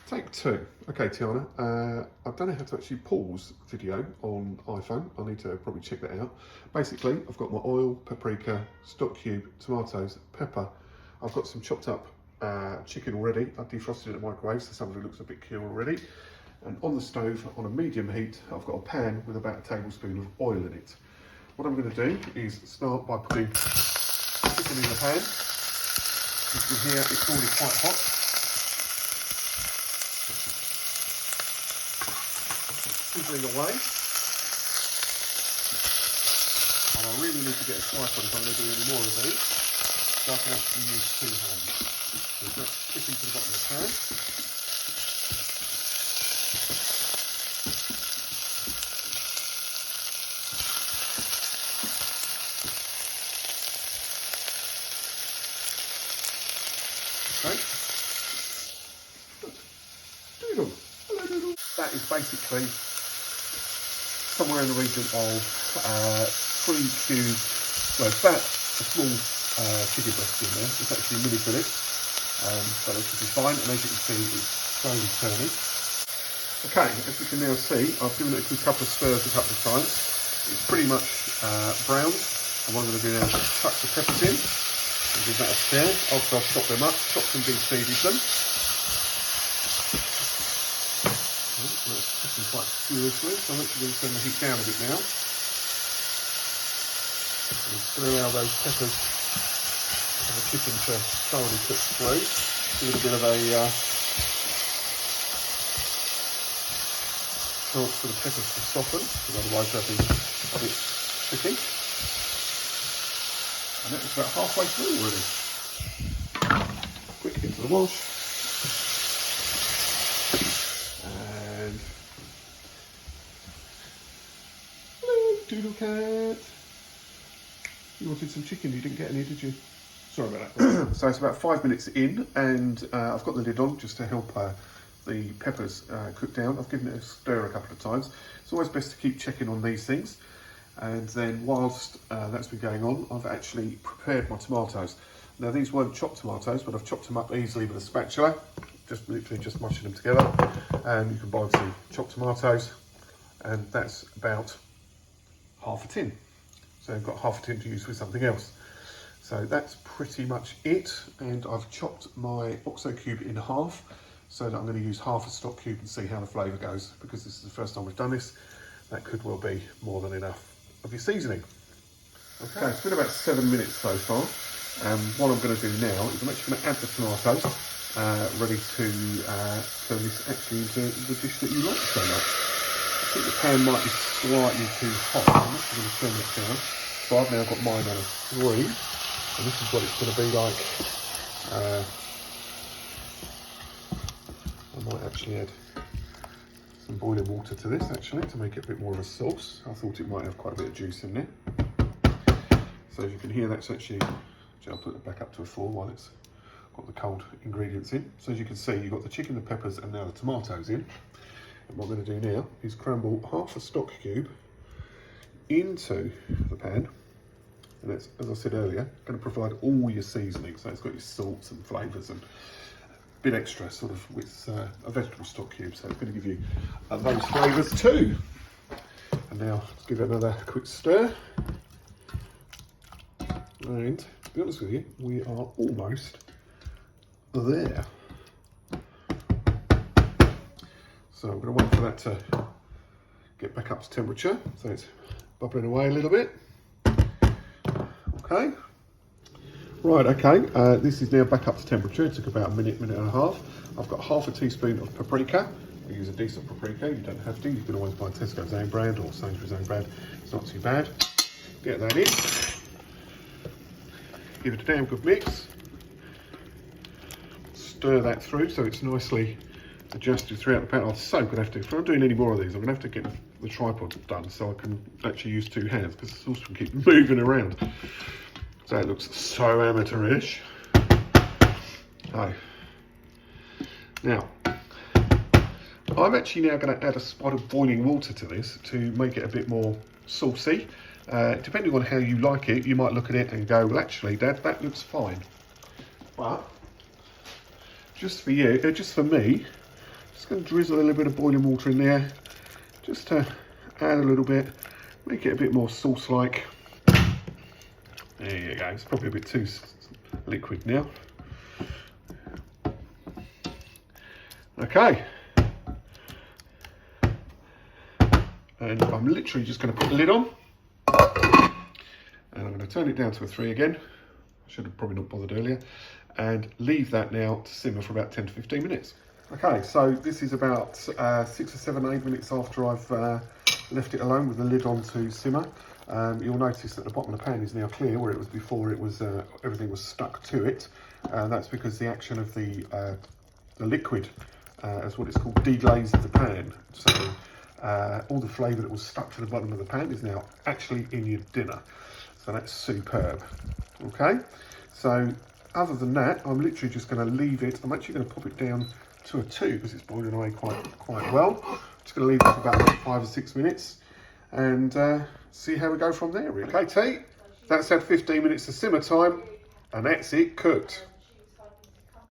Take two. Okay, Tiana, I don't know how to actually pause video on iPhone. I need to probably check that out. Basically, I've got my oil, paprika, stock cube, tomatoes, pepper. I've got some chopped up chicken already. I've defrosted it in the microwave, so some of it looks a bit cured already. And on the stove, on a medium heat, I've got a pan with about a tablespoon of oil in it. What I'm going to do is start by putting chicken in the pan. You can hear it's already quite hot. Sizzling away. And I really need to get a slice on if I'm going to do any more of these, so I can actually use two hands. So just chicken to the bottom of the pan. Okay. Doodle. Hello, Doodle. That is basically somewhere in the region of 3 cubes, well, it's about a small chicken breast in there. It's actually a mini fillet, but it should be fine. And as you can see, it's slowly turning. Okay, as you can now see, I've given it a good couple of stirs a couple of times. It's pretty much brown. And what I'm going to do now is chuck the peppers in and give that a stir after I've chopped them up, chopped and de-seeded them. That's cooking quite furiously, so I'm actually going to turn the heat down a bit now. And stir out those peppers and the chicken to thoroughly cook through. Give it a bit of a chance for the peppers to soften, because otherwise they'll be a bit sticky. And that was about halfway through already. Quick into the wash. And hello, Doodle Cat. You wanted some chicken, you didn't get any, did you? Sorry about that. So it's about 5 minutes in, and I've got the lid on just to help the peppers cook down. I've given it a stir a couple of times. It's always best to keep checking on these things. And then whilst that's been going on, I've actually prepared my tomatoes. Now these weren't chopped tomatoes, but I've chopped them up easily with a spatula, just literally just mushing them together. And you can buy some chopped tomatoes, and that's about half a tin. So I've got half a tin to use with something else. So that's pretty much it. And I've chopped my oxo cube in half, so that I'm going to use half a stock cube and see how the flavour goes, because this is the first time we've done this. That could well be more than enough of your seasoning. Okay, it's been about 7 minutes so far. What I'm going to do now is I'm actually going to add the tomatoes, ready to turn this actually into the dish that you like so much. I think the pan might be slightly too hot. I'm actually going to turn that down. So I've now got mine on a 3, and this is what it's going to be like. I might actually add some boiling water to this actually to make it a bit more of a sauce. I thought it might have quite a bit of juice in there. So as you can hear, that's actually, I'll put it back up to a 4 while it's got the cold ingredients in. So as you can see, you've got the chicken, the peppers, and now the tomatoes in. And what I'm going to do now is crumble half a stock cube into the pan. And that's, as I said earlier, going to provide all your seasoning. So it's got your salts and flavours and a bit extra sort of with a vegetable stock cube. So it's going to give you those flavours too. And now let's give it another quick stir. And to be honest with you, we are almost there. So I'm going to wait for that to get back up to temperature. So it's bubbling away a little bit. Okay. Right, okay. This is now back up to temperature. It took about a minute, minute and a half. I've got half a teaspoon of paprika. I use a decent paprika. You don't have to. You can always buy Tesco's own brand or Sainsbury's own brand. It's not too bad. Get that in. Give it a damn good mix. Stir that through so it's nicely adjusted throughout the pan. I'm so going to have to, if I'm doing any more of these, I'm going to have to get the tripod done so I can actually use 2 hands, because the sauce can keep moving around. So it looks so amateurish. Oh. Now, I'm actually now going to add a spot of boiling water to this to make it a bit more saucy. Depending on how you like it, you might look at it and go, well, actually, Dad, that looks fine. But just for you, just for me, Just going to drizzle a little bit of boiling water in there, just to add a little bit, make it a bit more sauce-like. There you go, it's probably a bit too liquid now. Okay. And I'm literally just going to put the lid on. And I'm going to turn it down to a 3 again. I should have probably not bothered earlier. And leave that now to simmer for about 10 to 15 minutes. Okay, so this is about 6 or 7, 8 minutes after I've left it alone with the lid on to simmer. You'll notice that the bottom of the pan is now clear, where it was before. It was everything was stuck to it. That's because the action of the liquid, as what it's called, deglazed the pan. So all the flavour that was stuck to the bottom of the pan is now actually in your dinner. So that's superb. Okay, so other than that, I'm literally just going to leave it. I'm actually going to pop it down to a 2 because it's boiling away quite well. Just going to leave it for about 5 or 6 minutes and see how we go from there. Okay, T, that's had 15 minutes of simmer time and that's it cooked.